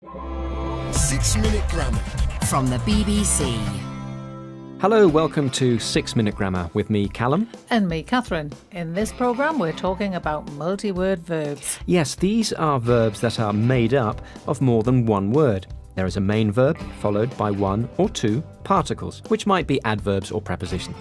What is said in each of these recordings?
6-Minute Grammar from the BBC. Hello, welcome to 6-Minute Grammar with me, Callum. And me, Catherine. In this programme, we're talking about multi-word verbs. Yes, these are verbs that are made up of more than one word. There is a main verb followed by one or two particles, which might be adverbs or prepositions.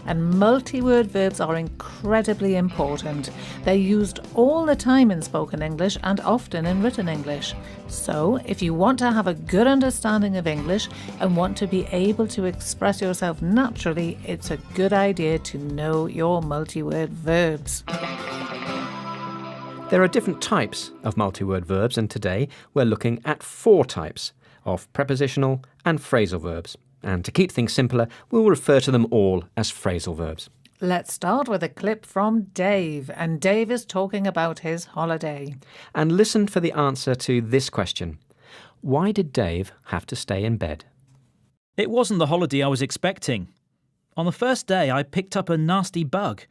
And multi-word verbs are incredibly important. They're used all the time in spoken English and often in written English. So, if you want to have a good understanding of English and want to be able to express yourself naturally, it's a good idea to know your multi-word verbs. There are different types of multi-word verbs, and today we're looking at 4 types of prepositional and phrasal verbs. And to keep things simpler, we'll refer to them all as phrasal verbs. Let's start with a clip from Dave, and Dave is talking about his holiday. And listen for the answer to this question. Why did Dave have to stay in bed? It wasn't the holiday I was expecting. On the first day, I picked up a nasty bug.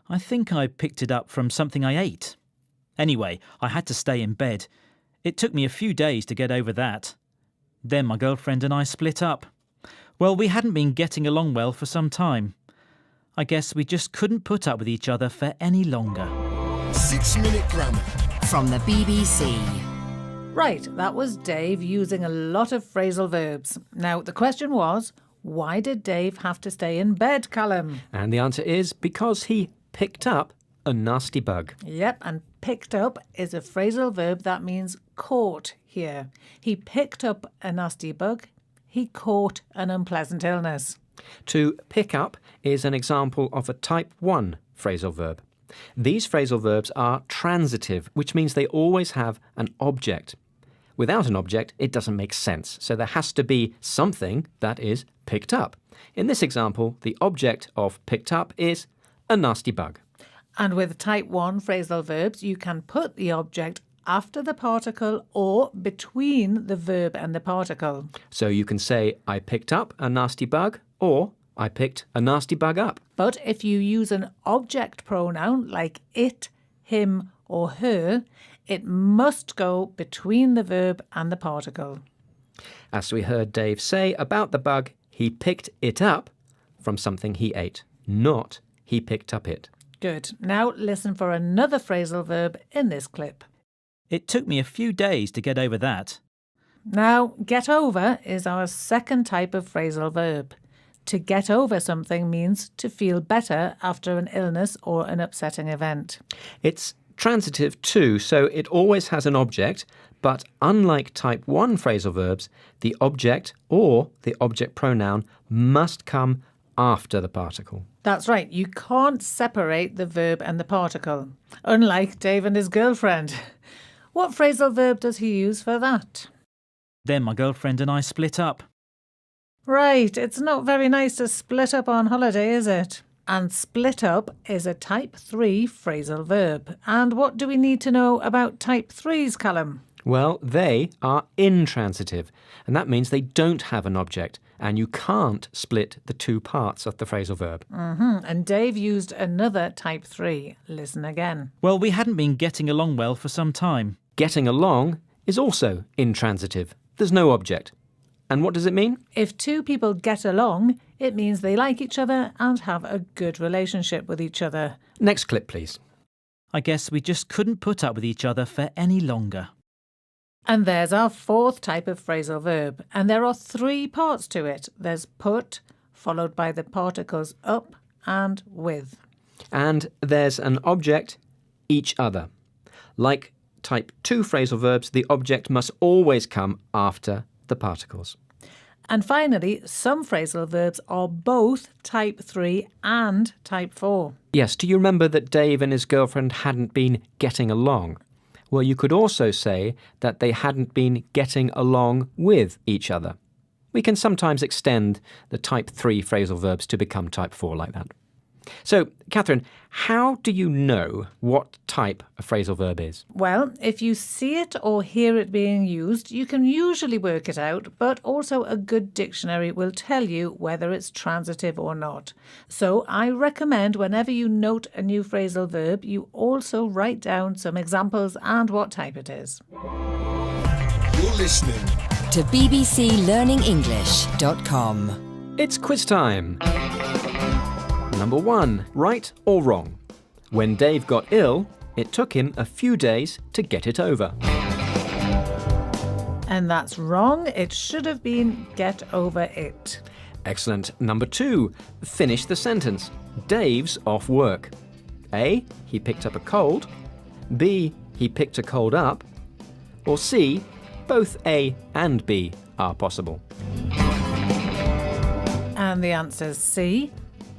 I think I picked it up from something I ate. Anyway, I had to stay in bed. It took me a few days to get over that. Then my girlfriend and I split up. Well, we hadn't been getting along well for some time. I guess we just couldn't put up with each other for any longer. 6-Minute Grammar From the BBC. Right, that was Dave using a lot of phrasal verbs. Now, the question was, why did Dave have to stay in bed, Callum? And the answer is because he picked up a nasty bug. Yep, and picked up is a phrasal verb that means caught here. He picked up a nasty bug. He caught an unpleasant illness. To pick up is an example of a type 1 phrasal verb. These phrasal verbs are transitive, which means they always have an object. Without an object, it doesn't make sense, so there has to be something that is picked up. In this example, the object of picked up is a nasty bug. And with type 1 phrasal verbs, you can put the object after the particle or between the verb and the particle. So you can say, I picked up a nasty bug, or I picked a nasty bug up. But if you use an object pronoun like it, him, or her, it must go between the verb and the particle. As we heard Dave say about the bug, he picked it up from something he ate, not he picked up it. Good. Now listen for another phrasal verb in this clip. It took me a few days to get over that. Now, get over is our second type of phrasal verb. To get over something means to feel better after an illness or an upsetting event. It's transitive too, so it always has an object, but unlike type 1 phrasal verbs, the object or the object pronoun must come after the particle. That's right, you can't separate the verb and the particle, unlike Dave and his girlfriend. What phrasal verb does he use for that? Then my girlfriend and I split up. Right, it's not very nice to split up on holiday, is it? And split up is a type 3 phrasal verb. And what do we need to know about type 3s, Callum? Well, they are intransitive, and that means they don't have an object, and you can't split the two parts of the phrasal verb. And Dave used another type 3. Listen again. Well, we hadn't been getting along well for some time. Getting along is also intransitive. There's no object. And what does it mean? If two people get along, it means they like each other and have a good relationship with each other. Next clip, please. I guess we just couldn't put up with each other for any longer. And there's our fourth type of phrasal verb. And there are 3 parts to it. There's put, followed by the particles up and with. And there's an object, each other. Like type 2 phrasal verbs, the object must always come after the particles. And finally, some phrasal verbs are both type 3 and type 4. Yes, do you remember that Dave and his girlfriend hadn't been getting along? Well, you could also say that they hadn't been getting along with each other. We can sometimes extend the type 3 phrasal verbs to become type 4 like that. So, Catherine, how do you know what type a phrasal verb is? Well, if you see it or hear it being used, you can usually work it out, but also a good dictionary will tell you whether it's transitive or not. So I recommend whenever you note a new phrasal verb, you also write down some examples and what type it is. You're listening to bbclearningenglish.com. It's quiz time. Number 1. Right or wrong? When Dave got ill, it took him a few days to get it over. And that's wrong. It should have been get over it. Excellent. Number 2. Finish the sentence. Dave's off work. A. He picked up a cold. B. He picked a cold up. Or C. Both A and B are possible. And the answer's C.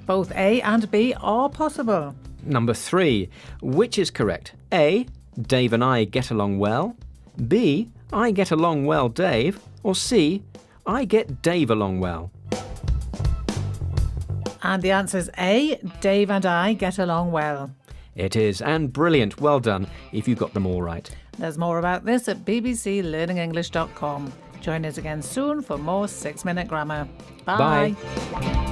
Both A and B are possible. Number 3. Which is correct? A. Dave and I get along well. B. I get along well, Dave. Or C. I get Dave along well. And the answer's A. Dave and I get along well. It is, and brilliant. Well done if you got them all right. There's more about this at bbclearningenglish.com. Join us again soon for more 6-Minute Grammar. Bye. Bye.